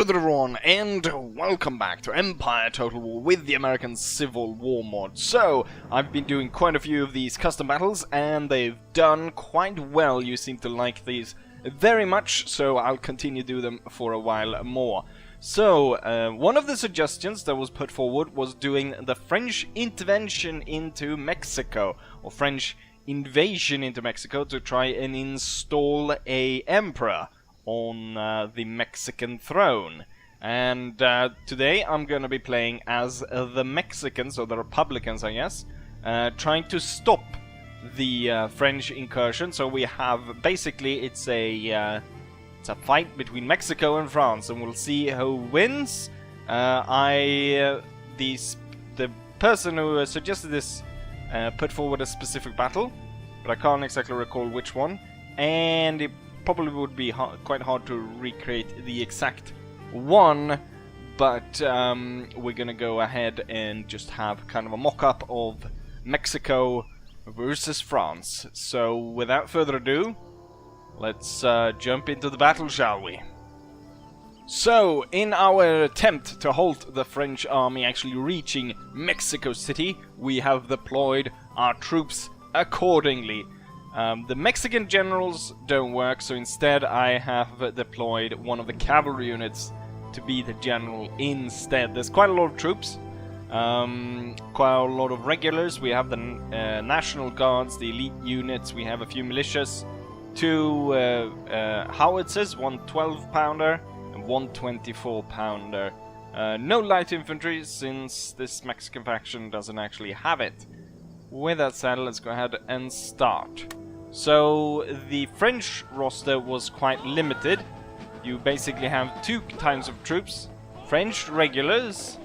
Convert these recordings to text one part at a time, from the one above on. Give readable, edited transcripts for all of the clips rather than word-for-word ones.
there everyone, and welcome back to Empire Total War with the American Civil War mod. So, I've been doing quite a few of these custom battles, and they've done quite well. You seem to like these very much, so I'll continue to do them for a while more. So, one of the suggestions that was put forward was doing the French intervention into Mexico, or French invasion into Mexico, to try and install a emperor on the Mexican throne. And today I'm gonna be playing as the Mexicans, or the Republicans I guess, trying to stop the French incursion. So we have, basically it's a fight between Mexico and France, and we'll see who wins. The person who suggested this put forward a specific battle, but I can't exactly recall which one, and it probably would be quite hard to recreate the exact one, but we're gonna go ahead and just have kind of a mock-up of Mexico versus France. So without further ado, let's jump into the battle, shall we? So, in our attempt to halt the French army actually reaching Mexico City, we have deployed our troops accordingly. The Mexican generals don't work, so instead I have deployed one of the cavalry units to be the general instead. There's quite a lot of troops, quite a lot of regulars. We have the National Guards, the elite units, we have a few militias, two howitzers, one 12-pounder and one 24-pounder. No light infantry, since this Mexican faction doesn't actually have it. With that said, let's go ahead and start. So, the French roster was quite limited. You basically have two types of troops. French regulars,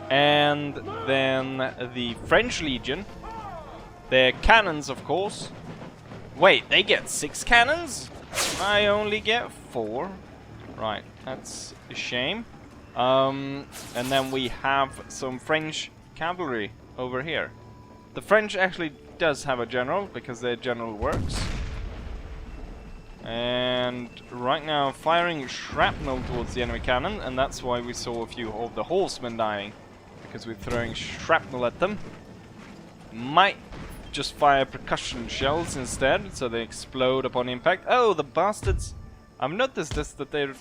and then the French Legion. Their cannons, of course. Wait, they get 6 cannons? I only get 4. Right, that's a shame. And then we have some French cavalry over here. The French actually does have a general, because their general works. And right now I'm firing shrapnel towards the enemy cannon, and that's why we saw a few of the horsemen dying, because we're throwing shrapnel at them. Might just fire percussion shells instead, so they explode upon impact. Oh, the bastards! I've noticed this, that they've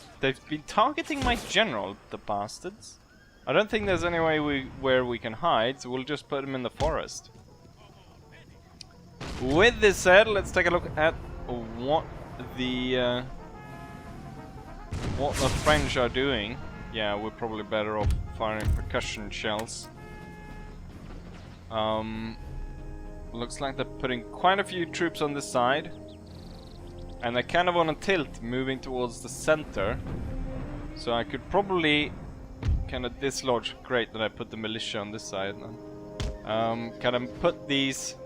been targeting my general, the bastards. I don't think there's any way where we can hide, so we'll just put them in the forest. With this said, let's take a look at what the French are doing. Yeah, we're probably better off firing percussion shells. Looks like they're putting quite a few troops on this side, and they're kind of on a tilt, moving towards the center. So I could probably kind of dislodge. Great that I put the militia on this side then. Kind of put these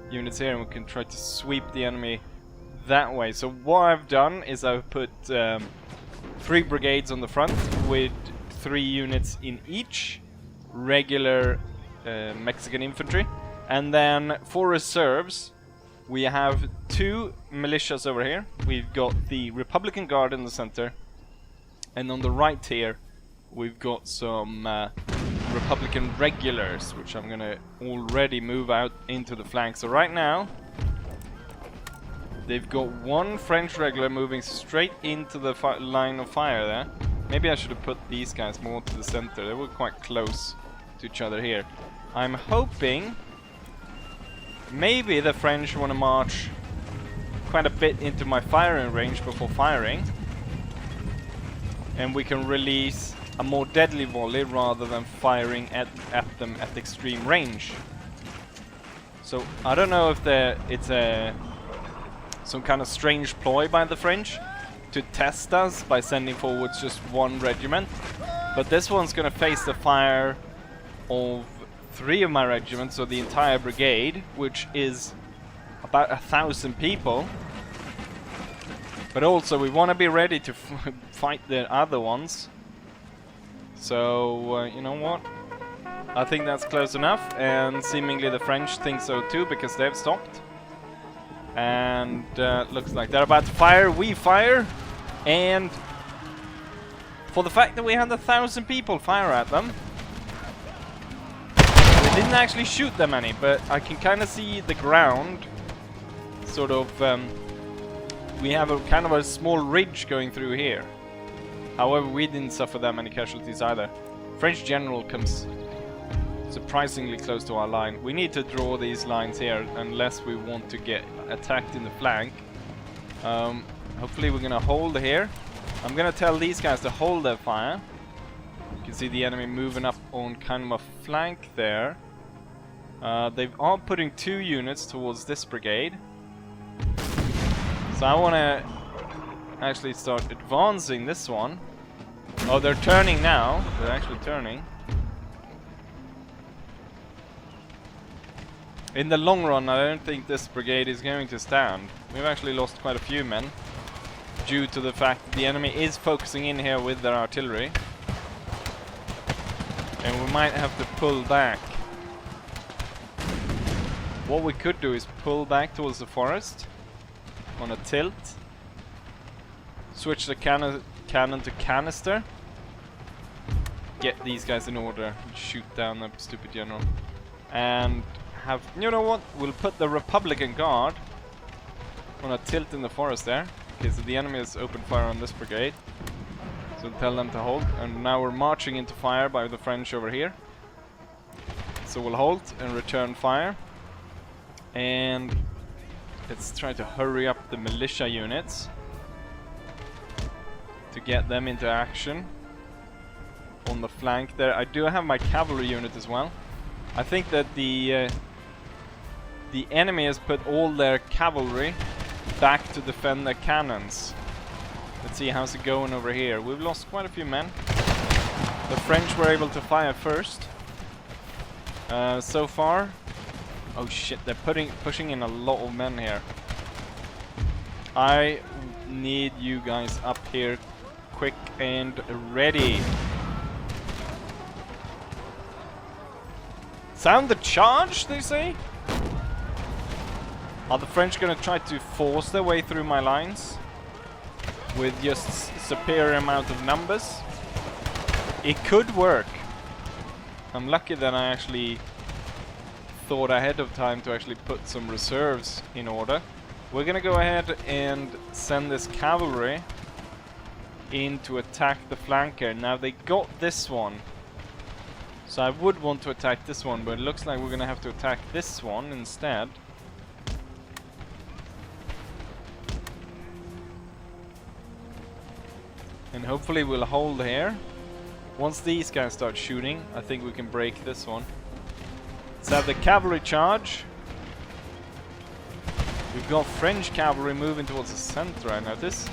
units here, and we can try to sweep the enemy that way. So what I've done is I've put 3 brigades on the front with 3 units in each, regular Mexican infantry, and then for reserves we have 2 militias over here. We've got the Republican Guard in the center, and on the right here we've got some Republican regulars, which I'm gonna already move out into the flank. So right now they've got 1 French regular moving straight into the line of fire there. Maybe I should have put these guys more to the center. They were quite close to each other here. I'm hoping maybe the French want to march quite a bit into my firing range before firing, and we can release a more deadly volley rather than firing at them at extreme range. So I don't know if it's some kind of strange ploy by the French to test us by sending forwards just 1 regiment, but this one's gonna face the fire of 3 of my regiments, so the entire brigade, which is about 1,000 people. But also we want to be ready to fight the other ones. So, you know what? I think that's close enough, and seemingly the French think so too, because they've stopped. And looks like they're about to fire. We fire, and For the fact that we had 1,000 people fire at them. We didn't actually shoot them any, but I can kind of see the ground. Sort of, we have a kind of a small ridge going through here. However, we didn't suffer that many casualties either. French general comes surprisingly close to our line. We need to draw these lines here unless we want to get attacked in the flank. Hopefully we're gonna hold here. I'm gonna tell these guys to hold their fire. You can see the enemy moving up on kind of a flank there. They are putting 2 units towards this brigade. So I want to actually start advancing this one. Oh, they're turning now. They're actually turning. In the long run, I don't think this brigade is going to stand. We've actually lost quite a few men due to the fact that the enemy is focusing in here with their artillery. And we might have to pull back. What we could do is pull back towards the forest on a tilt. Switch the cannon to canister. Get these guys in order. Shoot down the stupid general. And have... You know what? We'll put the Republican Guard on a tilt in the forest there. Okay, so the enemy has opened fire on this brigade. So we'll tell them to hold. And now we're marching into fire by the French over here. So we'll hold and return fire. And let's try to hurry up the militia units to get them into action on the flank there. I do have my cavalry unit as well. I think that the enemy has put all their cavalry back to defend their cannons. Let's see how's it going over here. We've lost quite a few men. The French were able to fire first. So far. Oh shit, they're pushing in a lot of men here. I need you guys up here quick and ready. Sound the charge, they say? Are the French gonna try to force their way through my lines with just superior amount of numbers? It could work. I'm lucky that I actually thought ahead of time to actually put some reserves in order. We're gonna go ahead and send this cavalry in to attack the flanker. Now they got this one, so I would want to attack this one, but it looks like we're gonna have to attack this one instead. And hopefully we'll hold here. Once these guys start shooting, I think we can break this one. Let's have the cavalry charge. We've got French cavalry moving towards the center, I notice.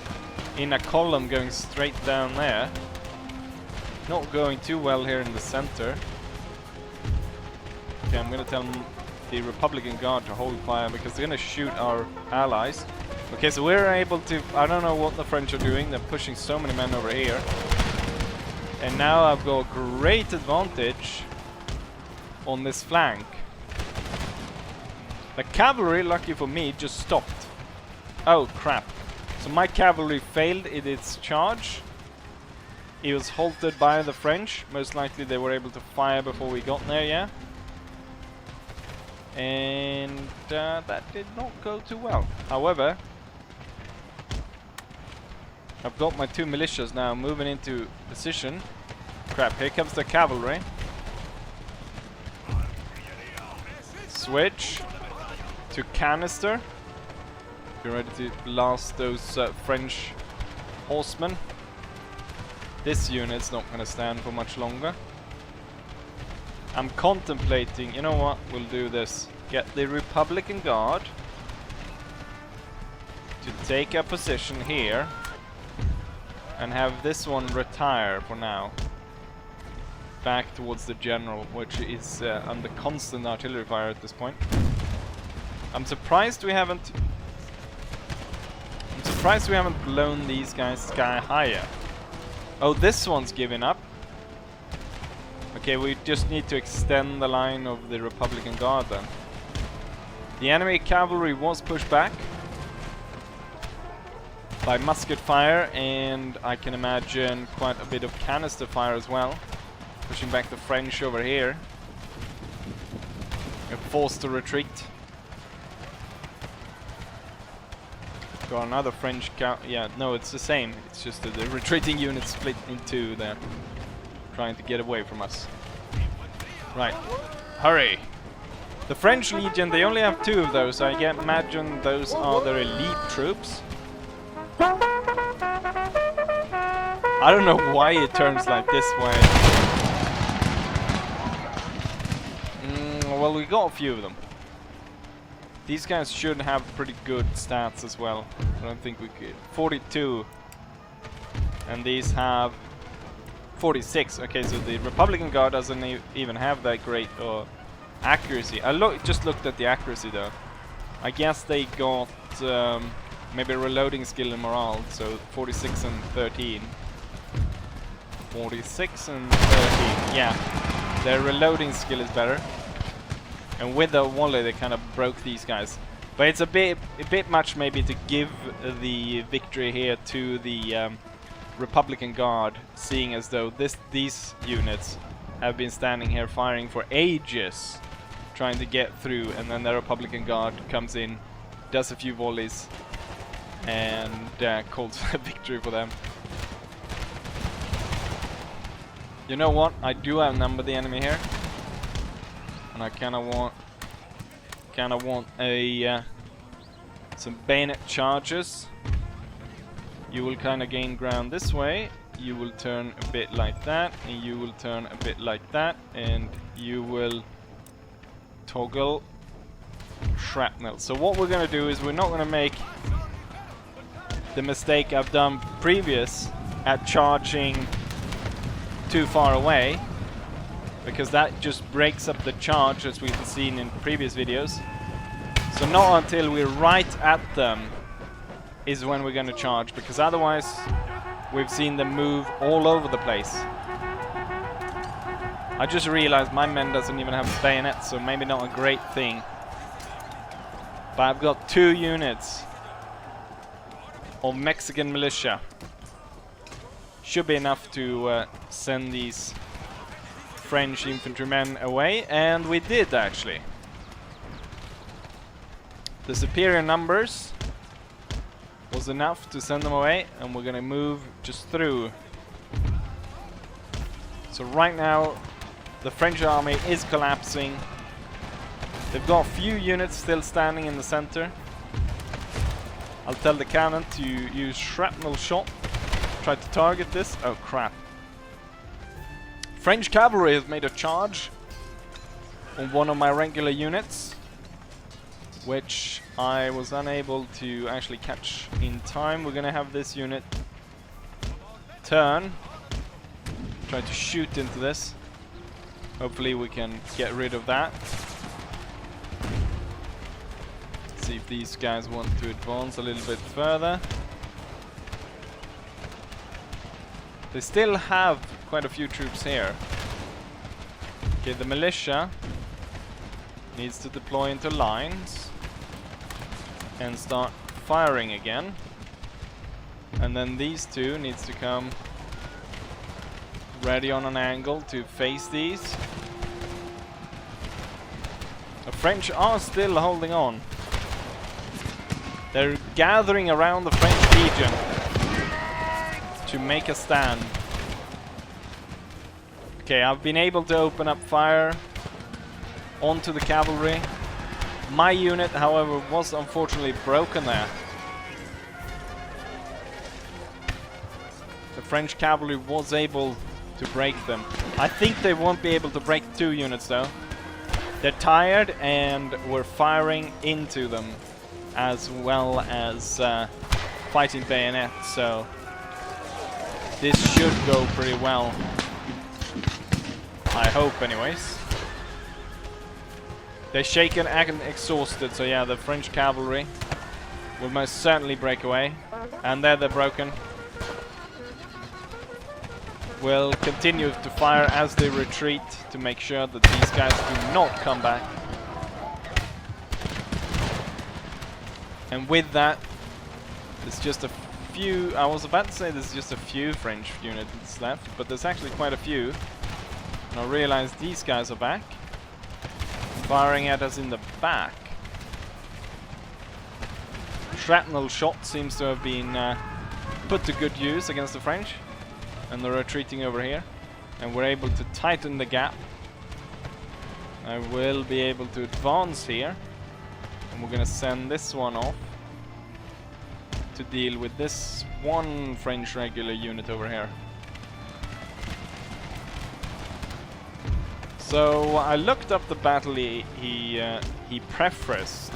In a column going straight down there. Not going too well here in the center. Okay, I'm gonna tell the Republican Guard to hold fire because they're gonna shoot our allies. Okay, so we're able to... I don't know what the French are doing. They're pushing so many men over here. And now I've got great advantage on this flank. The cavalry, lucky for me, just stopped. Oh crap. So my cavalry failed in its charge. It was halted by the French. Most likely they were able to fire before we got there, yeah. And that did not go too well. However, I've got my 2 militias now moving into position. Crap, here comes the cavalry. Switch to canister. Be ready to blast those French horsemen. This unit's not going to stand for much longer. I'm contemplating, you know what, we'll do this. Get the Republican Guard to take a position here and have this one retire for now. Back towards the general, which is under constant artillery fire at this point. I'm surprised we haven't blown these guys sky higher. Oh, this one's giving up. Okay, we just need to extend the line of the Republican Guard then. The enemy cavalry was pushed back. by musket fire, and I can imagine quite a bit of canister fire as well, pushing back the French over here. They're forced to retreat. Got another French yeah, no, it's the same. It's just that the retreating units split in two there, trying to get away from us. Right, hurry! The French Legion, they only have 2 of those, so I can imagine those are their elite troops. I don't know why it turns like this way. Well, we got a few of them. These guys should have pretty good stats as well. I don't think we could. 42. And these have 46. Okay, so the Republican Guard doesn't even have that great accuracy. I just looked at the accuracy though. I guess they got maybe reloading skill and morale, so 46 and 13. 46 and 13, yeah. Their reloading skill is better. And with the volley they kind of broke these guys. But it's a bit much maybe to give the victory here to the Republican Guard, seeing as though these units have been standing here firing for ages, trying to get through, and then the Republican Guard comes in, does a few volleys, and calls a victory for them. You know what? I do outnumber the enemy here, and I kind of want a some bayonet charges. You will kind of gain ground this way. You will turn a bit like that, and you will turn a bit like that, and you will toggle shrapnel. So what we're gonna do is we're not gonna make the mistake I've done previous at charging too far away, because that just breaks up the charge as we've seen in previous videos. So not until we're right at them is when we're gonna charge, because otherwise we've seen them move all over the place. I just realized my men doesn't even have bayonets, so maybe not a great thing. But I've got 2 units of Mexican militia. Should be enough to send these French infantrymen away, and we did actually. The superior numbers was enough to send them away, and we're gonna move just through. So right now the French army is collapsing. They've got a few units still standing in the center. I'll tell the cannon to use shrapnel shot. Try to target this. Oh crap. French cavalry has made a charge on one of my regular units, which I was unable to actually catch in time. We're gonna have this unit turn, try to shoot into this. Hopefully we can get rid of that. See if these guys want to advance a little bit further. They still have quite a few troops here. Okay, the militia needs to deploy into lines and start firing again. And then these 2 needs to come ready on an angle to face these. The French are still holding on. They're gathering around the French Legion to make a stand. Okay, I've been able to open up fire onto the cavalry. My unit, however, was unfortunately broken there. The French cavalry was able to break them. I think they won't be able to break 2 units though. They're tired and we're firing into them, as well as fighting bayonets, so this should go pretty well. I hope anyways. They're shaken and exhausted, so yeah, the French cavalry will most certainly break away. And there they're broken. We'll continue to fire as they retreat to make sure that these guys do not come back. And with that, it's just a few. I was about to say there's just a few French units left, but there's actually quite a few. And I realize these guys are back, firing at us in the back. Shrapnel shot seems to have been put to good use against the French, and they're retreating over here. And we're able to tighten the gap. I will be able to advance here, and we're gonna send this one off to deal with this one French regular unit over here. So I looked up the battle he prefaced,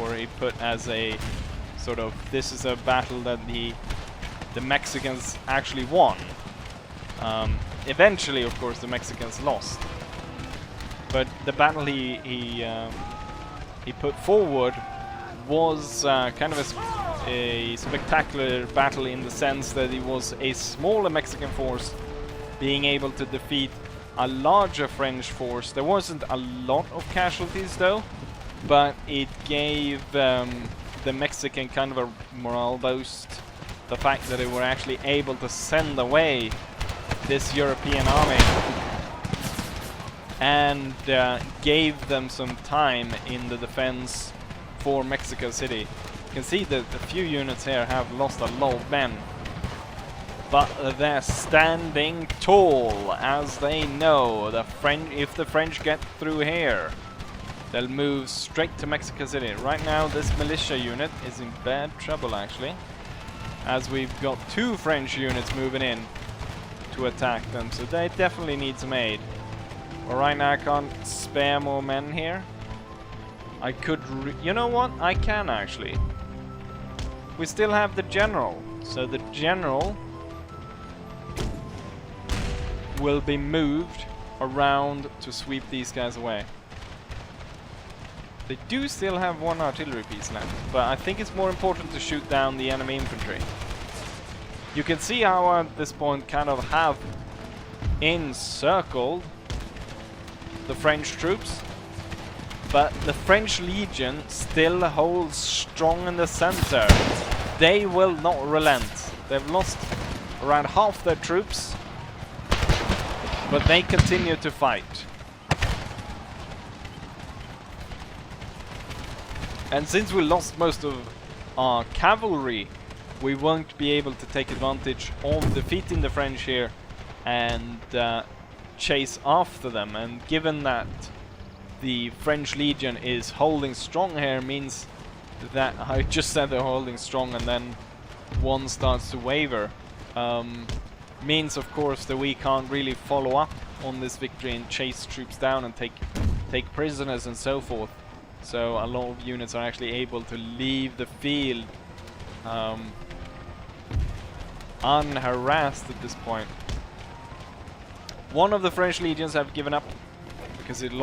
or he put as a sort of, this is a battle that the Mexicans actually won. Eventually, of course, the Mexicans lost. But the battle he put forward was kind of a spectacular battle in the sense that it was a smaller Mexican force being able to defeat a larger French force. There wasn't a lot of casualties though, but it gave the Mexican kind of a morale boost. The fact that they were actually able to send away this European army and gave them some time in the defense for Mexico City. You can see that the few units here have lost a lot of men, but they're standing tall, as they know the French, if the French get through here, they'll move straight to Mexico City. Right now this militia unit is in bad trouble actually, as we've got 2 French units moving in to attack them, so they definitely need some aid. But right now I can't spare more men here. I could you know what? I can actually. We still have the general, so the general will be moved around to sweep these guys away. They do still have 1 artillery piece left, but I think it's more important to shoot down the enemy infantry. You can see how I at this point kind of have encircled the French troops, but the French Legion still holds strong in the center. They will not relent. They've lost around half their troops, but they continue to fight. And since we lost most of our cavalry, we won't be able to take advantage of defeating the French here and chase after them. And given that the French Legion is holding strong here, means that I just said they're holding strong and then one starts to waver. Means of course that we can't really follow up on this victory and chase troops down and take prisoners and so forth. So a lot of units are actually able to leave the field unharassed at this point. One of the French legions have given up because it's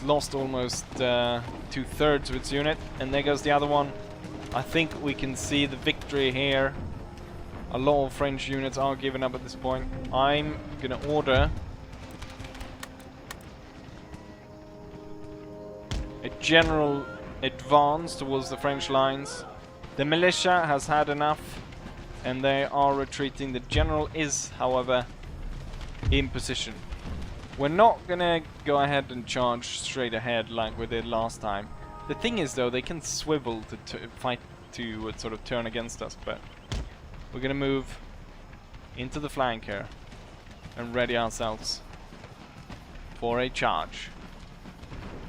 lost almost 2/3 of its unit, and there goes the other one. I think we can see the victory here. A lot of French units are giving up at this point. I'm gonna order a general advance towards the French lines. The militia has had enough and they are retreating. The general is, however, in position. We're not gonna go ahead and charge straight ahead like we did last time. The thing is though, they can swivel to fight to sort of turn against us, but we're gonna move into the flank here and ready ourselves for a charge.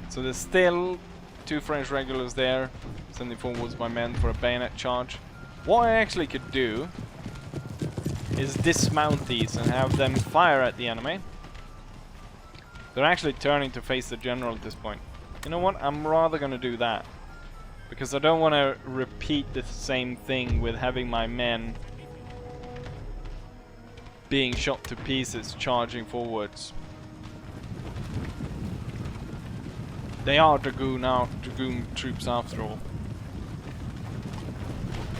So there's still 2 French regulars there, sending forwards my men for a bayonet charge. What I actually could do is dismount these and have them fire at the enemy. They're actually turning to face the general at this point. You know what? I'm rather gonna do that, because I don't want to repeat the same thing with having my men being shot to pieces charging forwards. They are dragoon troops after all.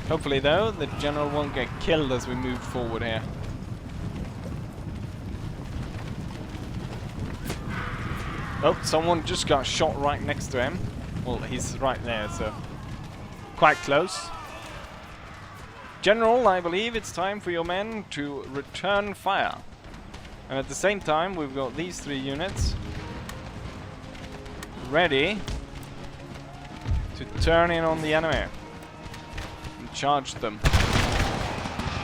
Hopefully though, the general won't get killed as we move forward here. Oh, someone just got shot right next to him. Well, he's right there, so quite close. General, I believe it's time for your men to return fire. And at the same time, we've got these 3 units ready to turn in on the enemy and charge them.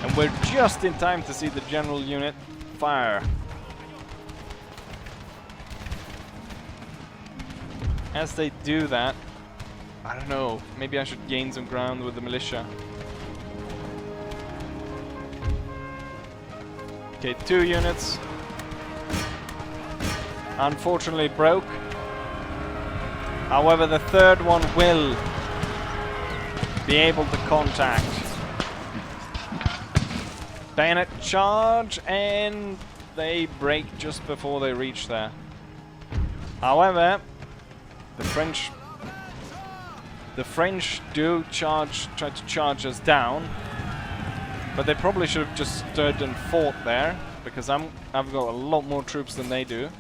And we're just in time to see the general unit fire. As they do that, I don't know, maybe I should gain some ground with the militia. Okay, 2 units. Unfortunately broke. However, the 3rd one will be able to contact. Bayonet charge, and they break just before they reach there. However, the French do try to charge us down, but they probably should have just stood and fought there, because I've got a lot more troops than they do.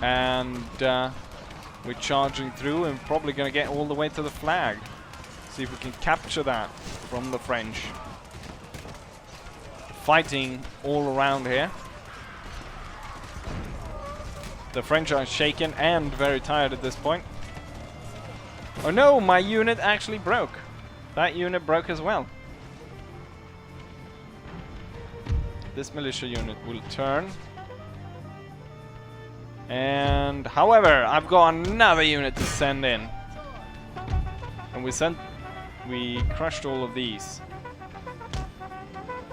And we're charging through and probably going to get all the way to the flag. See if we can capture that from the French. Fighting all around here. The French are shaken and very tired at this point. Oh no, my unit actually broke. That unit broke as well. This militia unit will turn. And however, I've got another unit to send in. And we crushed all of these.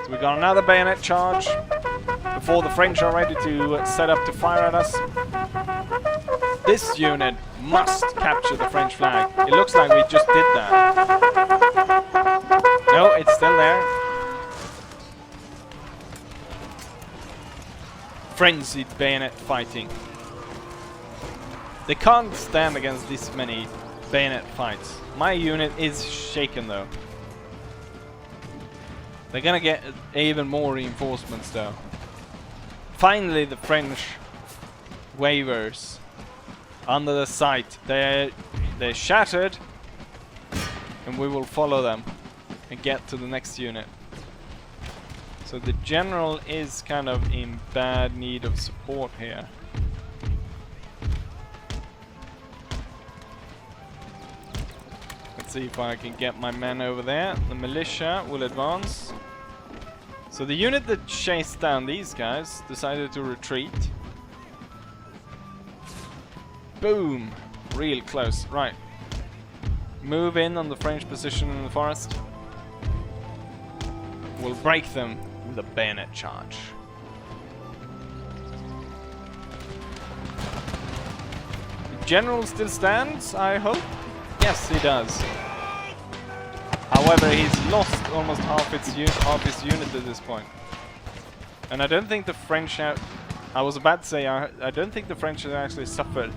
So we got another bayonet charge before the French are ready to set up to fire at us. This unit must capture the French flag. It looks like we just did that. No, it's still there. Frenzied bayonet fighting. They can't stand against this many bayonet fights. My unit is shaken though. They're gonna get even more reinforcements though. Finally the French wavers under the sight. They're shattered, and we will follow them and get to the next unit. So the general is kind of in bad need of support here. Let's see if I can get my men over there. The militia will advance. So the unit that chased down these guys decided to retreat. Boom! Real close. Right. Move in on the French position in the forest. We'll break them with a bayonet charge. The general still stands, I hope? Yes, he does. However, he's lost almost half his unit at this point. And I don't think the French have... I was about to say, I don't think the French have actually suffered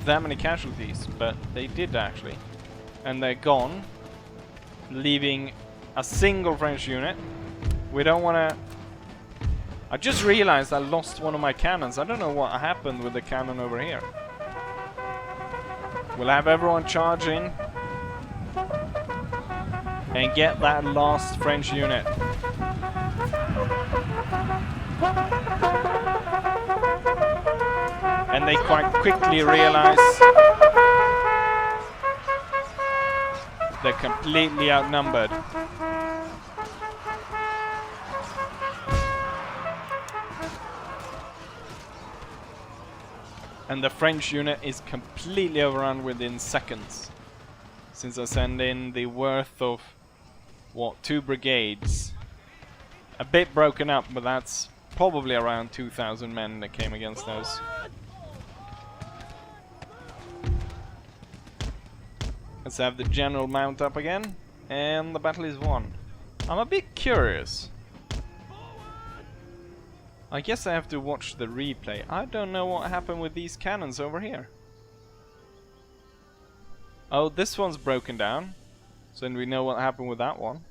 that many casualties, but they did actually. And they're gone, leaving a single French unit. We don't want to... I just realized I lost one of my cannons. I don't know what happened with the cannon over here. We'll have everyone charge in and get that last French unit. And they quite quickly realize they're completely outnumbered. And the French unit is completely overrun within seconds. Since I send in the worth of, what, 2 brigades. A bit broken up, but that's probably around 2,000 men that came against those. Let's have the general mount up again, and the battle is won. I'm a bit curious. I guess I have to watch the replay. I don't know what happened with these cannons over here. Oh, this one's broken down. So then we know what happened with that one.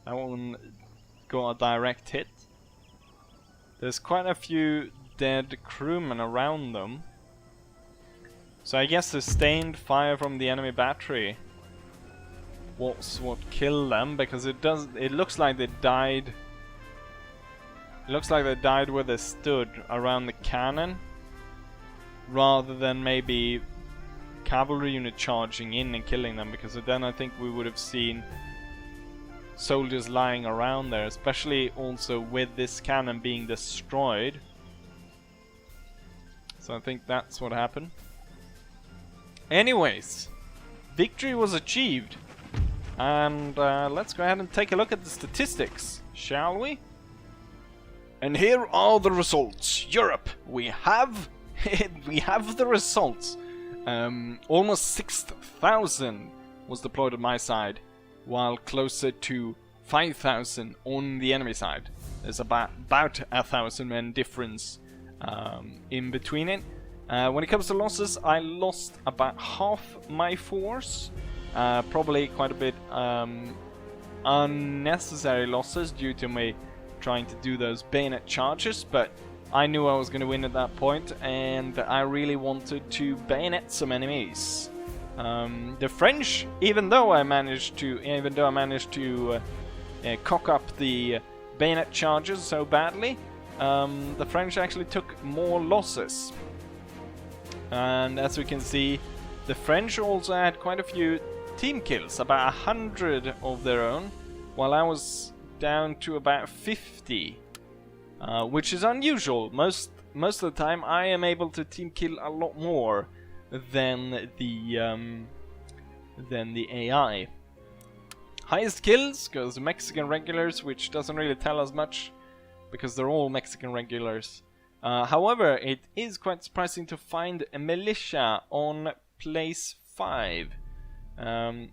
That one got a direct hit. There's quite a few dead crewmen around them. So I guess sustained fire from the enemy battery what's what killed them, because it looks like they died. It looks like they died where they stood around the cannon, rather than maybe cavalry unit charging in and killing them, because then I think we would have seen soldiers lying around there, especially also with this cannon being destroyed. So I think that's what happened. Anyways, victory was achieved, and let's go ahead and take a look at the statistics, shall we? And here are the results. Europe, we have the results. Almost 6,000 was deployed on my side, while closer to 5,000 on the enemy side. There's about 1,000 men difference in between it. When it comes to losses, I lost about half my force. Probably quite a bit unnecessary losses due to me trying to do those bayonet charges, but I knew I was going to win at that point, and I really wanted to bayonet some enemies. The French, even though I managed to cock up the bayonet charges so badly, the French actually took more losses. And as we can see, the French also had quite a few team kills, about 100 of their own, while I was down to about 50, which is unusual. Most of the time I am able to team kill a lot more than the AI. Highest kills goes to Mexican regulars, which doesn't really tell us much because they're all Mexican regulars. However, it is quite surprising to find a militia on place 5.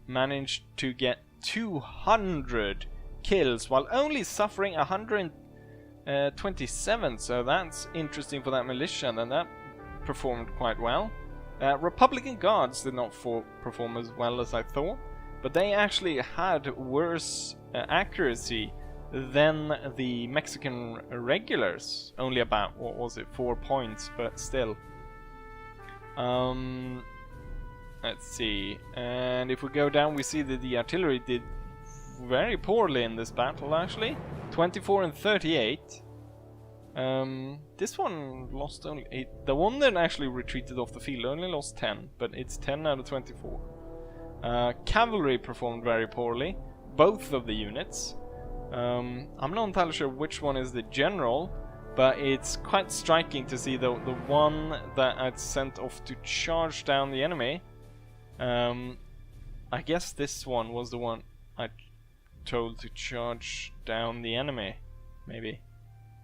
Managed to get 200 kills while only suffering 127, so that's interesting for that militia, and that performed quite well. Republican Guards did not perform as well as I thought, but they actually had worse accuracy than the Mexican regulars. Only about, what was it, 4 points, but still. Let's see, and if we go down, we see that the artillery did very poorly in this battle, actually. 24 and 38. This one lost only 8. The one that actually retreated off the field only lost 10, but it's 10 out of 24. Cavalry performed very poorly, both of the units. I'm not entirely sure which one is the general, but it's quite striking to see the one that I'd sent off to charge down the enemy. I guess this one was the one I told to charge down the enemy, maybe.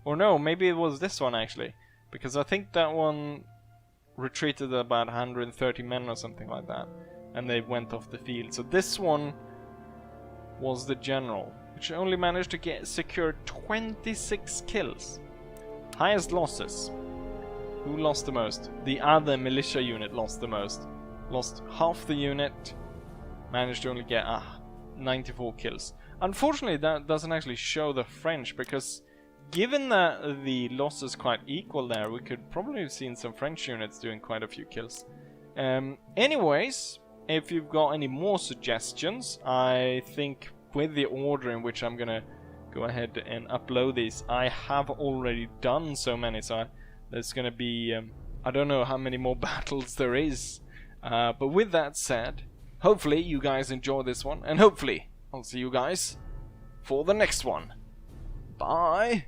Or no, maybe it was this one actually, because I think that one retreated about 130 men or something like that, and they went off the field. So this one was the general, which only managed to secure 26 kills. Highest losses. Who lost the most? The other militia unit lost the most. Lost half the unit, managed to only get 94 kills. Unfortunately, that doesn't actually show the French, because given that the loss is quite equal there, we could probably have seen some French units doing quite a few kills. Anyways, if you've got any more suggestions, I think with the order in which I'm gonna go ahead and upload these, I have already done so many, so there's gonna be, I don't know how many more battles there is. But with that said, hopefully you guys enjoy this one, and hopefully I'll see you guys for the next one. Bye!